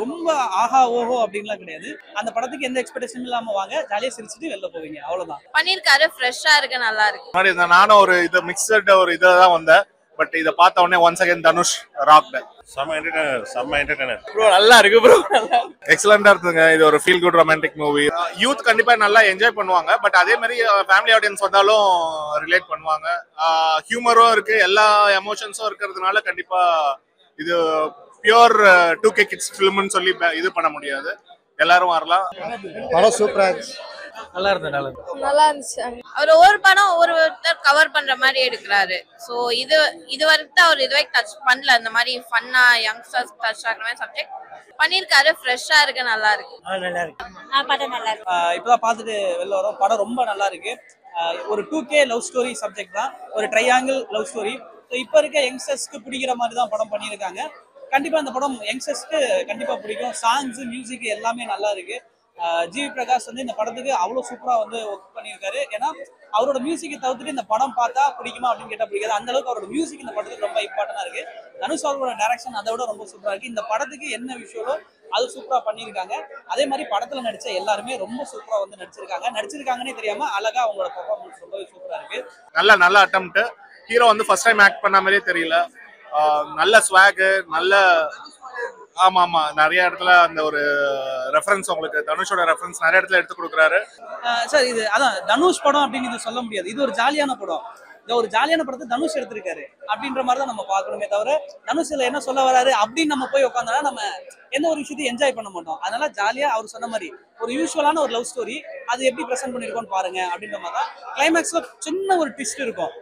ரொம்ப ஆஹா ஓஹோ அப்படின்லாம் கிடையாது. அந்த படத்துக்கு எந்த எக்ஸ்பெக்டேஷனும் இல்லாம வாங்க, ஜாலியா சிரிச்சுட்டு வெளில போவீங்க. அவ்வளவுதான். பண்ணிருக்காரு, ஃப்ரெஷ்ஷா இருக்கு, நல்லா இருக்கு. முன்னாடி நானும் ஒரு இது மிக்சட் ஒரு இதான் வந்தேன். பட் இத பார்த்த உடனே ஒன்ஸ் அகைன் தனுஷ் ராக்ட். செம்ம என்டர்டெய்னர் ப்ரோ நல்லா இருக்கு ப்ரோ. எக்ஸலண்டா இருக்குங்க. இது ஒரு feel good romantic movie. Youth கண்டிப்பா நல்லா என்ஜாய் பண்ணுவாங்க. பட் அதே மாதிரி ஃபேமிலி ஆடியன்ஸ் வந்தாலும் ரிலேட் பண்ணுவாங்க. ஹியூமரும் இருக்கு, எல்லா எமோஷன்ஸும் இருக்கிறதுனால கண்டிப்பா இது பியூர் 2K கிட்ஸ் ஃபிலிம்னு சொல்லி இது பண்ண முடியாது. எல்லாரும் வரலாம். படம் சூப்பரா இருந்துச்சு. நல்லா இருந்தது, நல்லா இருந்துச்சு. அவர் ஒவ்வொரு படம் ஒவ்வொருத்தர் கவர் பண்ற மாதிரி எடுக்கிறாரு. சோ இது வரைக்கும் அவர் இதுவரைக்கும் டச் பண்ணல. இந்த மாதிரி ஃபன்னா யங்ஸ்டர்ஸ் டச் ஆகிற மாதிரி சப்ஜெக்ட் பண்ணிருக்காரு, ஃப்ரெஷ்ஷா இருக்கு, நல்லா இருக்கு. நல்லா இருக்கு. படம் நல்லா இருக்கு. இப்பதான் பார்த்துட்டு வெளில வரோம். படம் ரொம்ப நல்லா இருக்கு. ஒரு 2K லவ் ஸ்டோரி சப்ஜெக்ட் தான், ஒரு ட்ரையாங்கிள் லவ் ஸ்டோரி. இப்ப இருக்க யங்ஸ்டர்ஸ்க்கு பிடிக்கிற மாதிரி தான் படம் பண்ணியிருக்காங்க. கண்டிப்பா இந்த படம் யங்ஸ்டர்ஸ்க்கு கண்டிப்பா பிடிக்கும். சாங்ஸ், மியூசிக் எல்லாமே நல்லா இருக்கு. ஜிவி பிரகாஷ் வந்து இந்த படத்துக்கு அவ்வளோ சூப்பரா வந்து ஒர்க் பண்ணியிருக்காரு. ஏன்னா அவரோட மியூசிக்கை தவிர்த்துட்டு இந்த படம் பார்த்தா பிடிக்குமா அப்படின்னு கேட்டா பிடிக்காது. அந்த அளவுக்கு அவரோட மியூசிக் இந்த படத்துக்கு ரொம்ப இம்பார்ட்டன்டா இருக்கு. தனுஷ் அவரோட டைரக்ஷன் அதை விட ரொம்ப சூப்பரா இருக்கு. இந்த படத்துக்கு என்ன விஷயமோ அது சூப்பரா பண்ணியிருக்காங்க. அதே மாதிரி படத்துல நடிச்ச எல்லாருமே ரொம்ப சூப்பரா வந்து நடிச்சிருக்காங்கன்னே தெரியாம அழகா அவங்களோட பெர்ஃபார்மன்ஸ் ரொம்பவே சூப்பரா இருக்கு. நல்ல அட்டெம்ப்ட். ஹீரோ வந்து ஃபர்ஸ்ட் டைம் ஆக்ட் பண்ண மாதிரியே தெரியல. நல்ல ஸ்வாக், நல்ல ஆமா நிறைய இடத்துல அந்த ஒரு ரெஃபரன்ஸ், உங்களுக்கு தனுஷோட ரெஃபரன்ஸ் நிறைய இடத்துல எடுத்து கொடுக்குறாரு. சார் இது அதான் தனுஷ் படம் அப்படின்னு இது சொல்ல முடியாது. இது ஒரு ஜாலியான படம். இந்த ஒரு ஜாலியான படத்தை தனுஷ் எடுத்திருக்காரு அப்படின்ற மாதிரி தான் நம்ம பார்க்கணுமே தவிர தனுஷ்ல என்ன சொல்ல வராரு அப்படின்னு நம்ம போய் உட்காந்தோம்னா நம்ம எந்த ஒரு விஷயத்தையும் என்ஜாய் பண்ண மாட்டோம். அதனால ஜாலியா அவர் சொன்ன மாதிரி ஒரு யூஸ்வலான ஒரு லவ் ஸ்டோரி அது எப்படி ப்ரெசென்ட் பண்ணிருக்கோம்னு பாருங்க அப்படின்ற மாதிரி தான். கிளைமேக்ஸ்ல சின்ன ஒரு ட்விஸ்ட் இருக்கும்.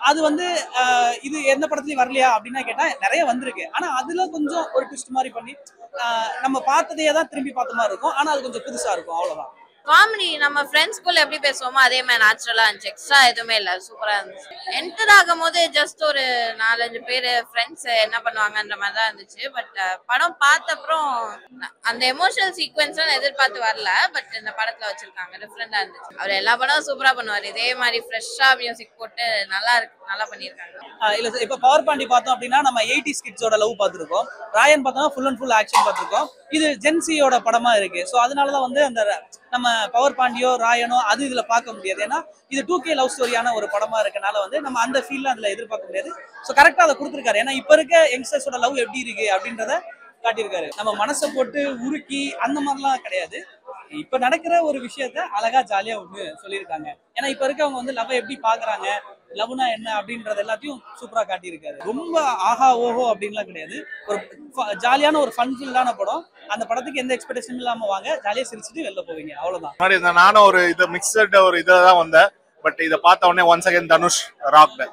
அது வந்து இது எந்த படத்துலயும் வரலையா அப்படின்னா கேட்டா நிறைய வந்திருக்கு. ஆனா அதுல கொஞ்சம் ஒரு ட்விஸ்ட் மாதிரி பண்ணி நம்ம பார்த்ததையே தான் திரும்பி பார்த்த மாதிரி இருக்கும். ஆனா அது கொஞ்சம் புதுசா இருக்கும், அவ்வளவுதான். காமெடி நம்ம ஃப்ரெண்ட்ஸ்குள்ள எப்படி பேசுவோமோ அதே மாதிரி நேச்சுரலா இருந்துச்சு. எக்ஸ்ட்ரா எதுவுமே இல்ல, சூப்பரா இருந்துச்சு. என்டர் ஆகும் போது ஜஸ்ட் ஒரு 4-5 பேர் ஃப்ரெண்ட்ஸ் என்ன பண்ணுவாங்கன்ற மாதிரி தான் இருந்துச்சு. பட் படம் பார்த்த அப்புறம் அந்த எமோஷனல் சீக்வன்ஸ் எதிர்பார்த்து வரல. பட் இந்த படத்துல வச்சிருக்காங்க, டிஃப்ரெண்டா இருந்துச்சு. அவர் எல்லா படமும் சூப்பரா பண்ணுவார். இதே மாதிரி ஃப்ரெஷ்ஷா மியூசிக் போட்டு நல்லா இருக்கு, நல்லா பண்ணியிருக்காங்க. இல்ல சார், இப்ப பவர் பாண்டி பார்த்தோம் அப்படின்னா நம்ம 80s கிட்ஸோட லவ் பார்த்துருக்கோம். ராயன் பார்த்தோம்னா ஃபுல் அண்ட் ஃபுல் ஆக்ஷன் பார்த்துருக்கோம். இது ஜென்சியோட படமா இருக்கு. ஸோ அதனாலதான் வந்து அந்த நம்ம பவர் பாண்டியோ ராயனோ அது இதுல பார்க்க முடியாது. ஏன்னா இது 2K லவ் ஸ்டோரியான ஒரு படமா இருக்கனால வந்து நம்ம அந்த ஃபீல்ல அதுல எதிர்பார்க்க முடியாது. ஸோ கரெக்டா அதை கொடுத்துருக்காரு. ஏன்னா இப்ப இருக்க யங்ஸ்டர்ஸோட லவ் எப்படி இருக்கு அப்படின்றத காட்டியிருக்காரு. நம்ம மனசை போட்டு உருக்கி அந்த மாதிரிலாம் கிடையாது. இப்ப நடக்கிற ஒரு விஷயத்த அழகா ஜாலியா ஒண்ணு சொல்லியிருக்காங்க. ஏன்னா இப்ப இருக்கவங்க வந்து லவ் எப்படி பாக்குறாங்க, லவ்னா என்ன அப்படின்றது எல்லாத்தையும் சூப்பரா காட்டியிருக்காரு. ரொம்ப ஆஹா ஓஹோ அப்படின்லாம் கிடையாது. ஒரு ஜாலியான ஒரு ஃபன் ஃபில்லான படம். அந்த படத்துக்கு எந்த எக்ஸ்பெக்டேஷனும் இல்லாம வாங்க, ஜாலியா சிரிச்சுட்டு வெளில போவீங்க. அவ்வளவுதான். முன்னாடி நானும் ஒரு இது மிக்சட் ஒரு இதான் வந்தேன். பட் இத பார்த்த உடனே ஒன்ஸ் அகைன் தனுஷ் ராக்ட்.